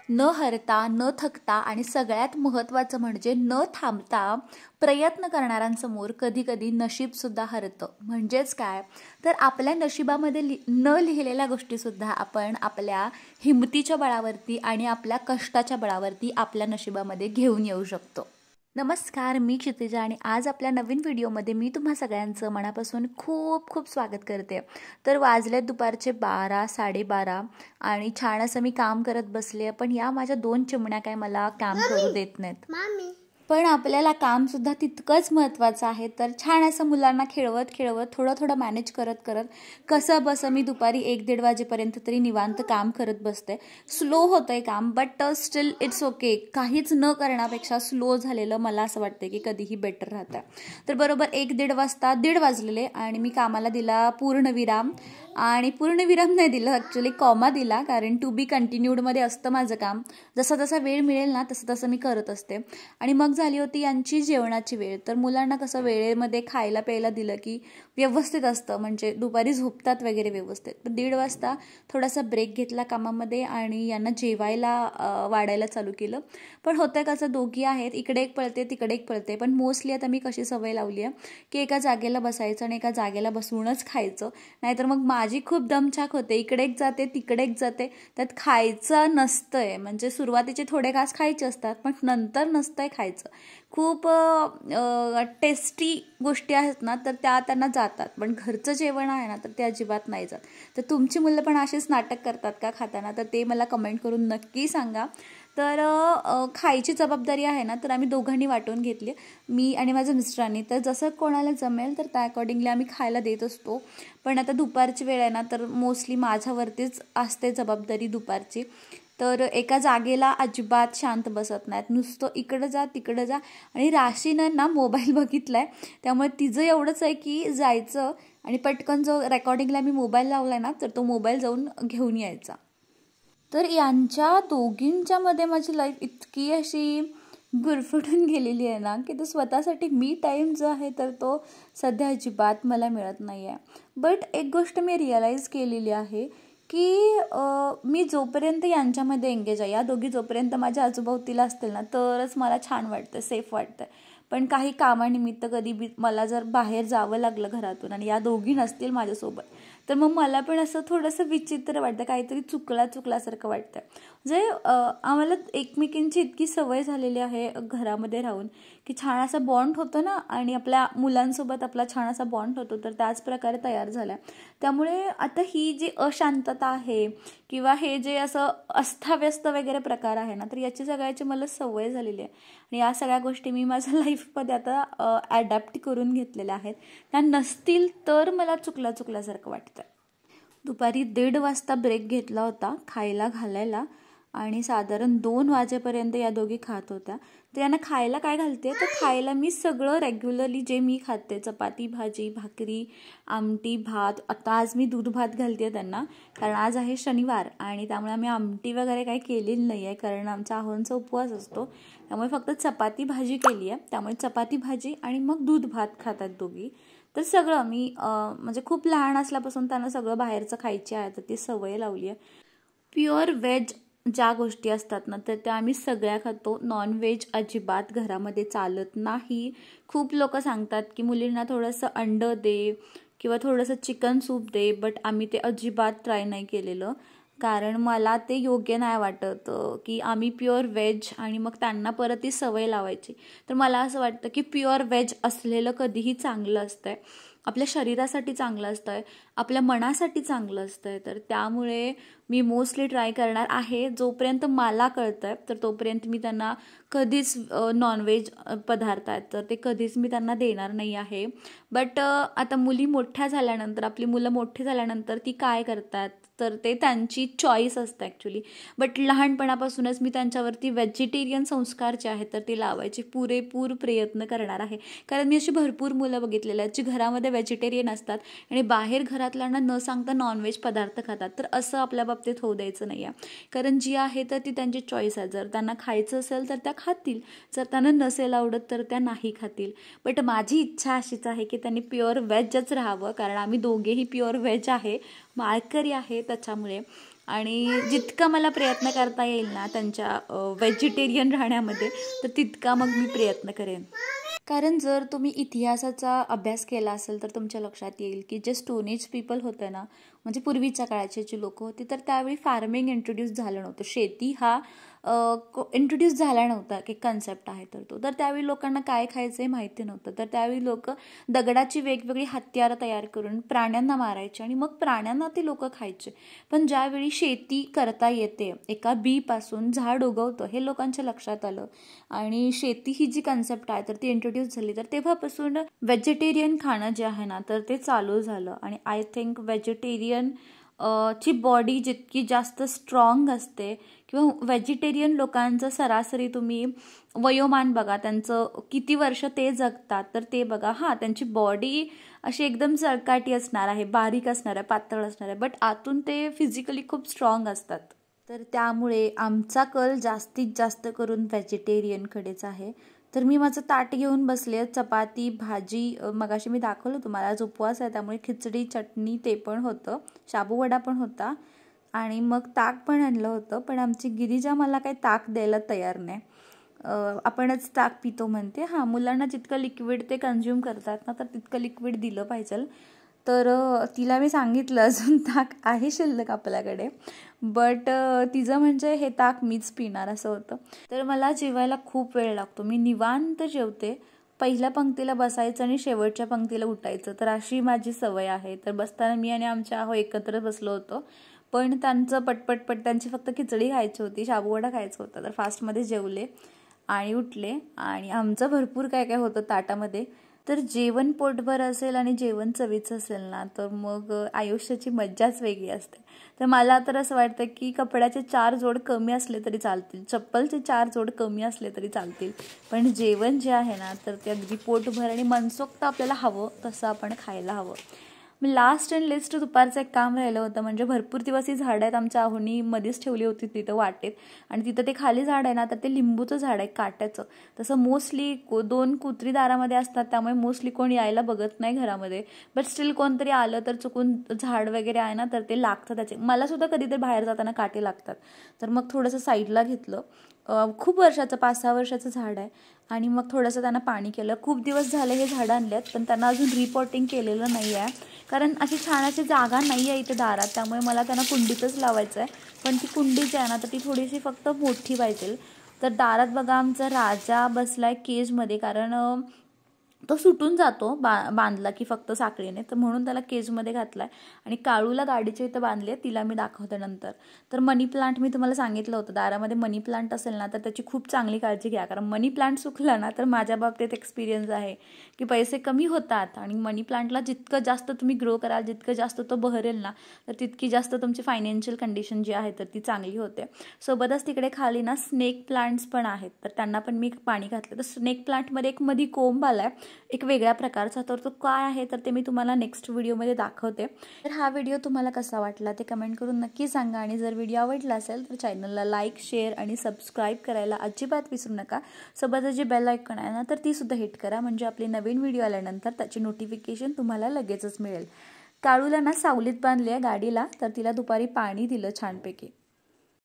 न हरता, न थकता आणि सगळ्यात महत्त्वाचं म्हणजे न थांबता प्रयत्न करणाऱ्यांसमोर कधी कधी नशीबसुद्धा हरतं. म्हणजेच काय, तर आपल्या नशिबामध्ये न लिहिलेल्या गोष्टीसुद्धा आपण आपल्या हिमतीच्या बळावरती आणि आपल्या कष्टाच्या बळावरती आपल्या नशिबामध्ये घेऊन येऊ शकतो. नमस्कार, मी क्षितिजा आणि आज आपल्या नवीन व्हिडिओमध्ये मी तुम्हा सगळ्यांचं मनापासून खूप खूप स्वागत करते. तर वाजले दुपारचे 12, 12:30 आणि छान असं मी काम करत बसले. पण या माझ्या 2 चिमण्या काय मला काम करू देत नाहीत. पण आपल्याला कामसुद्धा तितकंच महत्त्वाचं आहे. तर छान असं मुलांना खेळवत खेळवत थोडं मॅनेज करत करत कसं बसं मी दुपारी 1-1:30 वाजेपर्यंत तरी निवांत काम करत बसते. स्लो होतं आहे काम, बट स्टील इट्स ओके. काहीच न करण्यापेक्षा स्लो झालेलं मला असं वाटतं की कधीही बेटर राहतं. तर बरोबर 1-1:30 वाजता 1:30 वाजलेले आणि मी कामाला दिला पूर्णविराम. आणि पूर्णविराम नाही दिलं, ॲक्च्युली कॉमा दिला, कारण टू बी कंटिन्यूडमध्ये असतं माझं काम. जसा जसा वेळ मिळेल ना तसं तसं मी करत असते. आणि मग झाली होती यांची जेवणाची वेळ. तर मुलांना कसं वेळेमध्ये खायला प्यायला दिलं की व्यवस्थित असतं, म्हणजे दुपारी झोपतात वगैरे व्यवस्थित. तर 1:30 वाजता थोडासा ब्रेक घेतला कामामध्ये आणि यांना जेवायला वाढायला चालू केलं. पण होतं कसं, दोघी आहेत, इकडे एक पळते तिकडे एक पळते. पण मोस्टली आता मी कशी सवय लावली आहे की एका जागेला बसायचं आणि एका जागेला बसूनच खायचं. नाहीतर मग माझी खूप दमछाक होते, इकडे एक जाते तिकडे एक जाते. त्यात खायचं नसतंय, म्हणजे सुरुवातीचे थोडे घास खायचे असतात पण नंतर नसतंय खायचं. खूप टेस्टी गोष्टी आहेत ना तर त्या त्यांना जातात, पण घरचं जेवण आहे ना तर ते अजिबात नाही जात. तर तुमची मुलं पण असेच नाटक करतात का खाताना, तर ते मला कमेंट करून नक्की सांगा. तर खायची जबाबदारी आहे ना तर आम्ही दोघांनी वाटून घेतली, मी आणि माझ्या मिस्टरांनी. तर जसं कोणाला जमेल तर त्या अकॉर्डिंगली आम्ही खायला देत असतो. पण आता दुपारची वेळ आहे ना तर मोस्टली माझ्यावरतीच असते जबाबदारी दुपारची. तर एका जागेला अजिबात शांत बसत नाहीत, नुसतं इकडं जा तिकडं जा. आणि राशीनं ना मोबाईल बघितलाय, त्यामुळे तिचं एवढंच आहे की जायचं आणि पटकन जो रेकॉर्डिंगला मी मोबाईल लावला ना तर तो मोबाईल जाऊन घेऊन यायचा. तर यांच्या दोघींच्यामध्ये माझी लाईफ इतकी अशी गुरफटून गेलेली आहे ना की तो स्वतःसाठी मी टाईम जो आहे तर तो सध्या अजिबात मला मिळत नाही आहे. बट एक गोष्ट मी रिअलाईज केलेली आहे की मी जोपर्यंत यांच्यामध्ये एंगेज आहे, या दोघी जोपर्यंत माझ्या आजूबाजूला असतील ना तरच मला छान वाटतं, सेफ वाटतं. पण काही कामानिमित्त कधी मला जर बाहेर जावं लागलं घरातून आणि या दोघी नसतील माझ्यासोबत तर मग मला पण असं थोडंसं विचित्र वाटतं, काहीतरी चुकल्यासारखं वाटतं. जे आम्हाला एकमेकींची इतकी सवय झालेली आहे घरामध्ये राहून की छान असा बॉन्ड होतो ना, आणि आपल्या मुलांसोबत आपला छान असा बॉन्ड होतो, तर त्याच प्रकारे तयार झाला. त्यामुळे आता ही जी अशांतता आहे किंवा हे जे असं अस्ताव्यस्त वगैरे प्रकार आहे ना तर याची सगळ्याची मला सवय झालेली आहे. आणि या सगळ्या गोष्टी मी माझ्या लाईफमध्ये आता ॲडॅप्ट करून घेतलेल्या आहेत. त्या नसतील तर मला चुकल्यासारखं वाटतं. दुपारी 1:30 वाजता ब्रेक घेतला होता खायला घालायला आणि साधारण 2 वाजेपर्यंत या दोघी खात होत्या. तर यांना खायला काय घालते, तर खायला मी सगळं रेग्युलरली जे मी खाते, चपाती भाजी भाकरी आमटी भात. आता आज मी दूध भात घालते त्यांना, कारण आज आहे शनिवार आणि त्यामुळे आम्ही आमटी वगैरे काही केलेली नाही आहे, कारण आमचा आहोंचा उपवास असतो. त्यामुळे फक्त चपाती भाजी केली आहे. त्यामुळे चपाती भाजी आणि मग दूध भात खातात दोघी. तर सगळं मी म्हणजे खूप लहान असल्यापासून त्यांना सगळं बाहेरचं खायची आहे तर ती सवय लावली आहे. प्युअर व्हेज ज्या गोष्टी असतात ना तर त्या आम्ही सगळ्या खातो. नॉनव्हेज अजिबात घरामध्ये चालत नाही. खूप लोक सांगतात की मुलींना थोडंसं अंडं दे किंवा थोडंसं चिकन सूप दे, बट आम्ही ते अजिबात ट्राय नाही केलेलं, कारण मला ते योग्य नाही वाटत की आम्ही प्युअर व्हेज आणि मग त्यांना परत ती सवय लावायची. तर मला असं वाटतं की प्युअर व्हेज असलेलं कधीही चांगलं असतंय, आपल्या शरीरासाठी चांगलं असतंय, आपल्या मनासाठी चांगलं असतंय. तर त्यामुळे मी मोस्टली ट्राय करणार आहे. जोपर्यंत मला कळतंय तर तोपर्यंत मी त्यांना कधीच नॉनव्हेज पदार्थ आहेत तर ते कधीच मी त्यांना देणार नाही आहे. बट आता मुली मोठ्या झाल्यानंतर, आपली मुलं मोठी झाल्यानंतर ती काय करतात तर ते त्यांची चॉईस असतं ॲक्च्युली. बट लहानपणापासूनच मी त्यांच्यावरती व्हेजिटेरियन संस्कार जे आहेत तर ते लावायचे पुरेपूर प्रयत्न करणार आहे. कारण मी अशी भरपूर मुलं बघितलेली आहेत जी घरामध्ये व्हेजिटेरियन असतात आणि बाहेर घरातल्यांना न सांगता नॉनव्हेज पदार्थ खातात. तर असं आपल्या बाबतीत होऊ द्यायचं नाही आहे, कारण जी आहे तर ती त्यांची चॉईस आहे. जर त्यांना खायचं असेल तर त्या खातील, जर त्यांना नसेल आवडत तर त्या नाही खातील. बट माझी इच्छा अशीच आहे की त्यांनी प्युअर व्हेजच राहावं, कारण आम्ही दोघेही प्युअर व्हेज आहे, माळकरी आहे त्याच्यामुळे. आणि जितका मला प्रयत्न करता येईल ना त्यांच्या व्हेजिटेरियन राहण्यामध्ये, तर तितका मग मी प्रयत्न करेन. कारण जर तुम्ही इतिहासाचा अभ्यास केला असेल तर तुमच्या लक्षात येईल की जे स्टोन एज पीपल होते ना, म्हणजे पूर्वीच्या काळाची जी लोक होती, तर त्यावेळी फार्मिंग इंट्रोड्यूस झालं नव्हतं. शेती हा इंट्रोड्यूस झाला नव्हता, की कन्सेप्ट आहे तर त्यावेळी लोकांना काय खायचं हे माहिती नव्हतं. तर त्यावेळी लोक दगडाची वेगवेगळी हत्यारं तयार करून प्राण्यांना मारायचे आणि मग प्राण्यांना ते लोक खायचे. पण ज्यावेळी शेती करता येते, एका बीपासून झाड उगवतं हे लोकांच्या लक्षात आलं आणि शेती ही जी कन्सेप्ट आहे तर ती इंट्रोड्यूस झाली, तर तेव्हापासून व्हेजिटेरियन खाणं जे आहे ना तर ते चालू झालं. आणि आय थिंक व्हेजिटेरियन ची बॉडी जितकी जास्त स्ट्रॉंग असते किंवा व्हेजिटेरियन लोकांचं सरासरी तुम्ही वयोमान बघा, त्यांचं किती वर्ष ते जगतात तर ते बघा. हां, त्यांची बॉडी अशी एकदम सरकाटी असणार आहे, बारीक असणार आहे, पातळ असणार आहे, बट आतून ते फिजिकली खूप स्ट्रॉंग असतात. तर त्यामुळे आमचा कल जास्तीत जास्त करून व्हेजिटेरियनकडेच आहे. तर मी माझं ताट घेऊन बसले, चपाती भाजी, मगाशी मी दाखवलं तुम्हाला, आज उपवास आहे त्यामुळे खिचडी चटणी ते पण होतं, शाबूवडा पण होता आणि मग ताक पण आणलं होतं. पण आमची गिरिजा मला काही ताक द्यायला तयार नाही. आपणच ताक पितो म्हणते. हां, मुलांना जितकं लिक्विड ते कन्झ्युम करतात ना तर तितकं लिक्विड दिलं पाहिजे. तर तिला मी सांगितलं अजून ताक आहे शिल्लक आपल्याकडे, बट तिचं म्हणजे हे ताक मीच पिणार असं होतं. तर मला जेवायला खूप वेळ लागतो. मी निवांत जेवते, पहिल्या पंक्तीला बसायचं आणि शेवटच्या पंक्तीला उठायचं, तर अशी माझी सवय आहे. तर बसताना मी आणि आमच्या आहो एकत्र बसलो होतो, पण त्यांचं पटपट त्यांची फक्त खिचडी खायची होती, शाबूवडा खायचा होता, तर फास्टमध्ये जेवले आणि उठले. आणि आमचं भरपूर काय काय होतं ताटामध्ये. तर जेवण पोटभर असेल आणि जेवण चवीचं असेल ना तर मग आयुष्याची मज्जाच वेगळी असते. तर मला तर असं वाटतं की कपड्याचे 4 जोड कमी असले तरी चालतील, चप्पलचे 4 जोड कमी असले तरी चालतील, पण जेवण जे आहे ना तर ते अगदी पोटभर आणि मनसोक्त आपल्याला हवं तसं आपण खायला हवं. लास्ट अँड लिस्ट दुपारचं एक काम राहिलं होतं. म्हणजे भरपूर दिवस ही झाडं आहेत आमच्या आहोनी मध्येच ठेवली होती तिथं वाटेत, आणि तिथं ते खाली झाड आहे ना तर ते लिंबूचं झाड आहे काट्याचं. तसं मोस्टली 2 कुत्री दारामध्ये असतात, त्यामुळे मोस्टली कोण यायला बघत नाही घरामध्ये, बट स्टील कोणतरी आलं तर चुकून झाड वगैरे आहे ना तर ते लागतं त्याचे. मला सुद्धा कधीतरी बाहेर जाताना काटे लागतात, तर मग थोडंसं साईडला घेतलं. खूप वर्षाचं 5-6 वर्षाचं झाड आहे आणि मग थोडंसं त्यांना पाणी केलं. खूप दिवस झाले हे झाडं आणल्यात, पण त्यांना अजून रिपॉटिंग केलेलं नाही आहे, कारण अशी छान अशी जागा नाही आहे इथे दारात, त्यामुळे मला त्यांना कुंडीतच लावायचं आहे. पण ती कुंडी जी आहे ना तर ती थोडीशी फक्त मोठी पाहिजे. तर दारात बघा आमचा राजा बसलाय केजमध्ये, कारण तो सुटून जातो बांधला की फक्त साखळीने, तर म्हणून त्याला केजमध्ये घातलाय. आणि काळूला गाडीच्या इथं बांधली आहे, तिला मी दाखवते नंतर. तर मनी प्लांट मी तुम्हाला सांगितलं होतं, दारामध्ये मनी प्लांट असेल ना तर त्याची खूप चांगली काळजी घ्या, कारण मनी प्लांट सुकला ना तर माझ्या बाबतीत एक्सपिरियन्स आहे की पैसे कमी होतात. आणि मनी प्लांटला जितकं जास्त तुम्ही ग्रो कराल, जितकं जास्त तो बहरेल ना तर तितकी जास्त तुमची फायनान्शियल कंडिशन जी आहे तर ती चांगली होते. सोबतच तिकडे खाली ना स्नेक प्लांट्स पण आहेत, तर त्यांना पण मी पाणी घातलं. तर स्नेक प्लांटमध्ये एक मध्ये कोंब आलाय एक वेगळ्या प्रकारचा, तर तो काय आहे तर ते मी तुम्हाला नेक्स्ट व्हिडिओमध्ये दाखवते. तर हा व्हिडिओ तुम्हाला कसा वाटला ते कमेंट करून नक्की सांगा. आणि जर व्हिडिओ आवडला असेल तर चॅनलला लाईक, शेअर आणि सबस्क्राईब करायला अजिबात विसरू नका. सोबतच जे बेल आयकॉन आहे ना तर ती सुद्धा हिट करा, म्हणजे आपली नवीन व्हिडिओ आल्यानंतर त्याची नोटिफिकेशन तुम्हाला लगेचच मिळेल. काळूला ना सावलीत बांधली आहे गाडीला, तर तिला दुपारी पाणी दिलं छानपैकी.